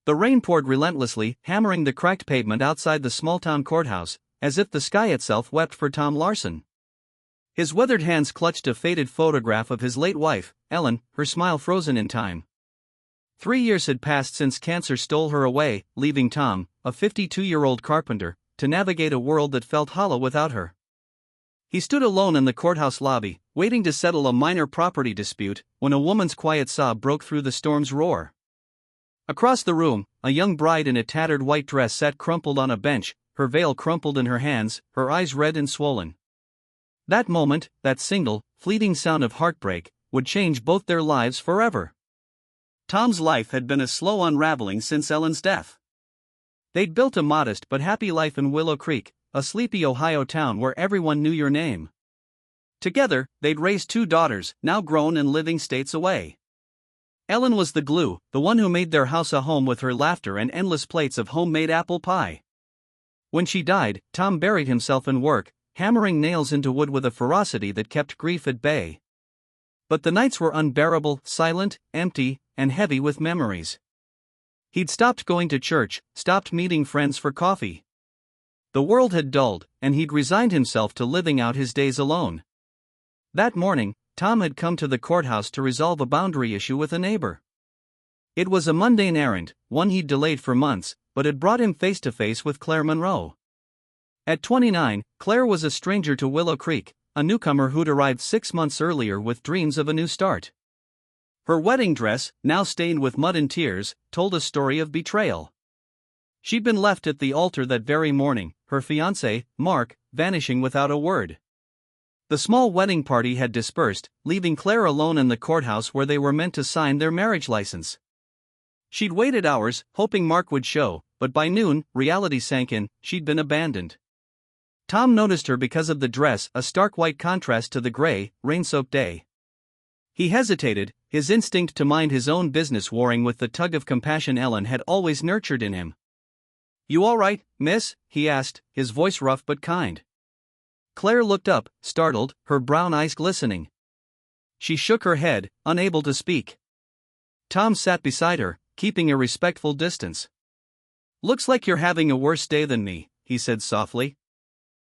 The rain poured relentlessly, hammering the cracked pavement outside the small-town courthouse, as if the sky itself wept for Tom Larson. His weathered hands clutched a faded photograph of his late wife, Ellen, her smile frozen in time. 3 years had passed since cancer stole her away, leaving Tom, a 52-year-old carpenter, to navigate a world that felt hollow without her. He stood alone in the courthouse lobby, waiting to settle a minor property dispute, when a woman's quiet sob broke through the storm's roar. Across the room, a young bride in a tattered white dress sat crumpled on a bench, her veil crumpled in her hands, her eyes red and swollen. That moment, that single, fleeting sound of heartbreak, would change both their lives forever. Tom's life had been a slow unraveling since Ellen's death. They'd built a modest but happy life in Willow Creek, a sleepy Ohio town where everyone knew your name. Together, they'd raised 2 daughters, now grown and living states away. Ellen was the glue, the one who made their house a home with her laughter and endless plates of homemade apple pie. When she died, Tom buried himself in work, hammering nails into wood with a ferocity that kept grief at bay. But the nights were unbearable, silent, empty, and heavy with memories. He'd stopped going to church, stopped meeting friends for coffee. The world had dulled, and he'd resigned himself to living out his days alone. That morning, Tom had come to the courthouse to resolve a boundary issue with a neighbor. It was a mundane errand, one he'd delayed for months, but it brought him face to face with Claire Monroe. At 29, Claire was a stranger to Willow Creek, a newcomer who'd arrived 6 months earlier with dreams of a new start. Her wedding dress, now stained with mud and tears, told a story of betrayal. She'd been left at the altar that very morning, her fiancé, Mark, vanishing without a word. The small wedding party had dispersed, leaving Claire alone in the courthouse where they were meant to sign their marriage license. She'd waited hours, hoping Mark would show, but by noon, reality sank in, she'd been abandoned. Tom noticed her because of the dress, a stark white contrast to the gray, rain-soaked day. He hesitated, his instinct to mind his own business warring with the tug of compassion Ellen had always nurtured in him. "You all right, miss?" he asked, his voice rough but kind. Claire looked up, startled, her brown eyes glistening. She shook her head, unable to speak. Tom sat beside her, keeping a respectful distance. "Looks like you're having a worse day than me," he said softly.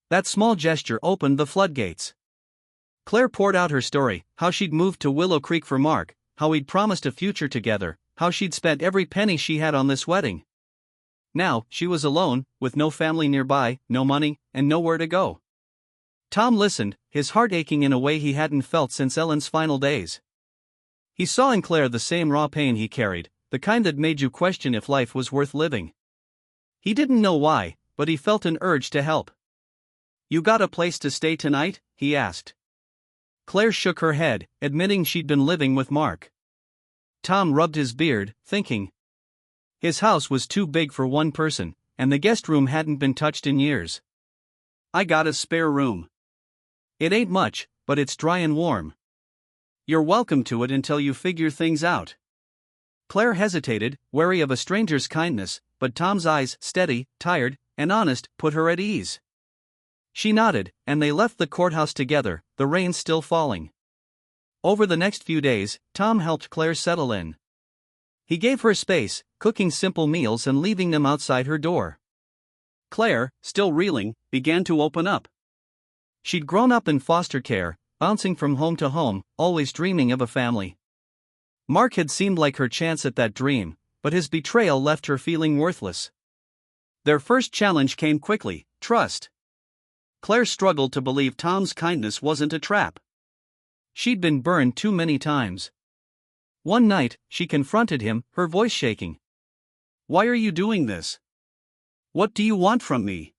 That small gesture opened the floodgates. Claire poured out her story, how she'd moved to Willow Creek for Mark, how he'd promised a future together, how she'd spent every penny she had on this wedding. Now, she was alone, with no family nearby, no money, and nowhere to go. Tom listened, his heart aching in a way he hadn't felt since Ellen's final days. He saw in Claire the same raw pain he carried, the kind that made you question if life was worth living. He didn't know why, but he felt an urge to help. "You got a place to stay tonight?" he asked. Claire shook her head, admitting she'd been living with Mark. Tom rubbed his beard, thinking. His house was too big for one person, and the guest room hadn't been touched in years. "I got a spare room. It ain't much, but it's dry and warm. You're welcome to it until you figure things out." Claire hesitated, wary of a stranger's kindness, but Tom's eyes, steady, tired, and honest, put her at ease. She nodded, and they left the courthouse together, the rain still falling. Over the next few days, Tom helped Claire settle in. He gave her space, cooking simple meals and leaving them outside her door. Claire, still reeling, began to open up. She'd grown up in foster care, bouncing from home to home, always dreaming of a family. Mark had seemed like her chance at that dream, but his betrayal left her feeling worthless. Their first challenge came quickly: trust. Claire struggled to believe Tom's kindness wasn't a trap. She'd been burned too many times. One night, she confronted him, her voice shaking. "Why are you doing this? What do you want from me?"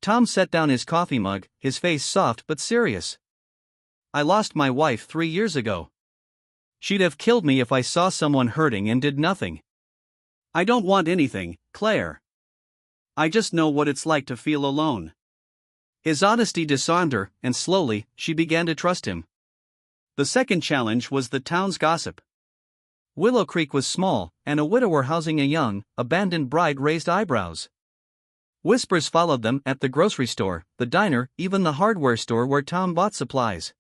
Tom set down his coffee mug, his face soft but serious. "I lost my wife 3 years ago. She'd have killed me if I saw someone hurting and did nothing. I don't want anything, Claire. I just know what it's like to feel alone." His honesty disarmed her, and slowly, she began to trust him. The second challenge was the town's gossip. Willow Creek was small, and a widower housing a young, abandoned bride raised eyebrows. Whispers followed them at the grocery store, the diner, even the hardware store where Tom bought supplies.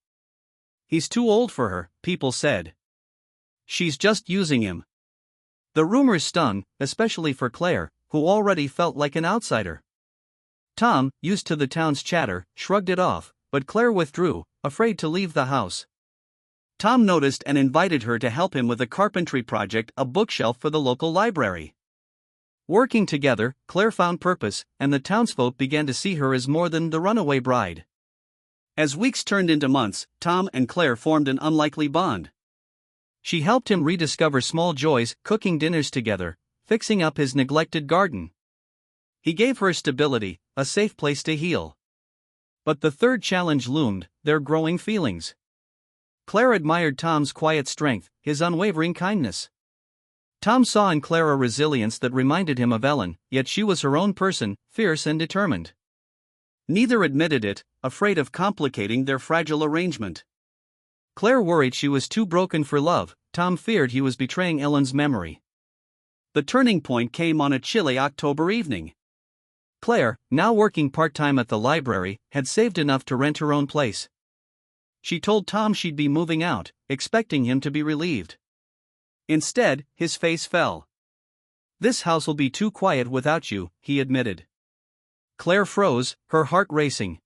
"He's too old for her," people said. "She's just using him." The rumors stung, especially for Claire, who already felt like an outsider. Tom, used to the town's chatter, shrugged it off, but Claire withdrew, afraid to leave the house. Tom noticed and invited her to help him with a carpentry project, a bookshelf for the local library. Working together, Claire found purpose, and the townsfolk began to see her as more than the runaway bride. As weeks turned into months, Tom and Claire formed an unlikely bond. She helped him rediscover small joys, cooking dinners together, fixing up his neglected garden. He gave her stability, a safe place to heal. But the third challenge loomed, their growing feelings. Claire admired Tom's quiet strength, his unwavering kindness. Tom saw in Claire a resilience that reminded him of Ellen, yet she was her own person, fierce and determined. Neither admitted it, afraid of complicating their fragile arrangement. Claire worried she was too broken for love, Tom feared he was betraying Ellen's memory. The turning point came on a chilly October evening. Claire, now working part-time at the library, had saved enough to rent her own place. She told Tom she'd be moving out, expecting him to be relieved. Instead, his face fell. "This house will be too quiet without you," he admitted. Claire froze, her heart racing.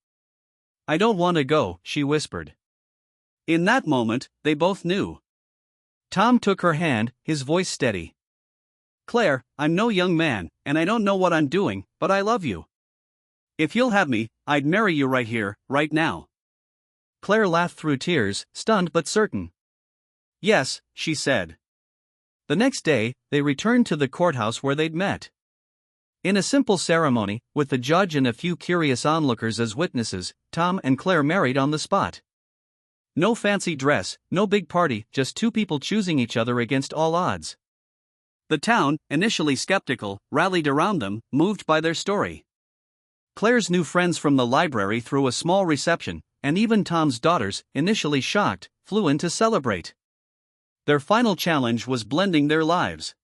"I don't want to go," she whispered. In that moment, they both knew. Tom took her hand, his voice steady. "Claire, I'm no young man, and I don't know what I'm doing, but I love you. If you'll have me, I'd marry you right here, right now." Claire laughed through tears, stunned but certain. "Yes," she said. The next day, they returned to the courthouse where they'd met. In a simple ceremony, with the judge and a few curious onlookers as witnesses, Tom and Claire married on the spot. No fancy dress, no big party, just two people choosing each other against all odds. The town, initially skeptical, rallied around them, moved by their story. Claire's new friends from the library threw a small reception, and even Tom's daughters, initially shocked, flew in to celebrate. Their final challenge was blending their lives.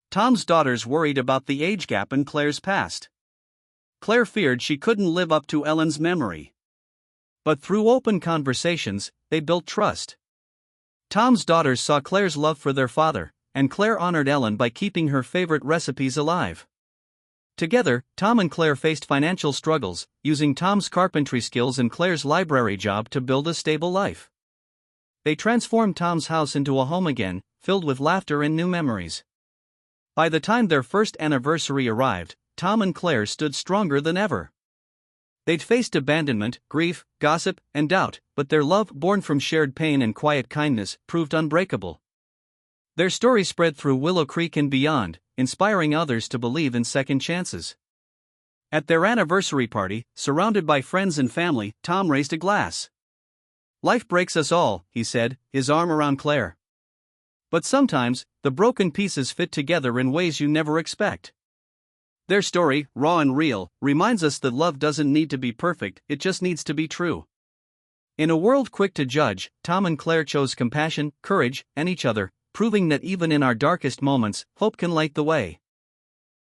Tom's daughters worried about the age gap in Claire's past. Claire feared she couldn't live up to Ellen's memory. But through open conversations, they built trust. Tom's daughters saw Claire's love for their father, and Claire honored Ellen by keeping her favorite recipes alive. Together, Tom and Claire faced financial struggles, using Tom's carpentry skills and Claire's library job to build a stable life. They transformed Tom's house into a home again, filled with laughter and new memories. By the time their first anniversary arrived, Tom and Claire stood stronger than ever. They'd faced abandonment, grief, gossip, and doubt, but their love, born from shared pain and quiet kindness, proved unbreakable. Their story spread through Willow Creek and beyond, inspiring others to believe in second chances. At their anniversary party, surrounded by friends and family, Tom raised a glass. "Life breaks us all," he said, his arm around Claire. "But sometimes, the broken pieces fit together in ways you never expect." Their story, raw and real, reminds us that love doesn't need to be perfect, it just needs to be true. In a world quick to judge, Tom and Claire chose compassion, courage, and each other, proving that even in our darkest moments, hope can light the way.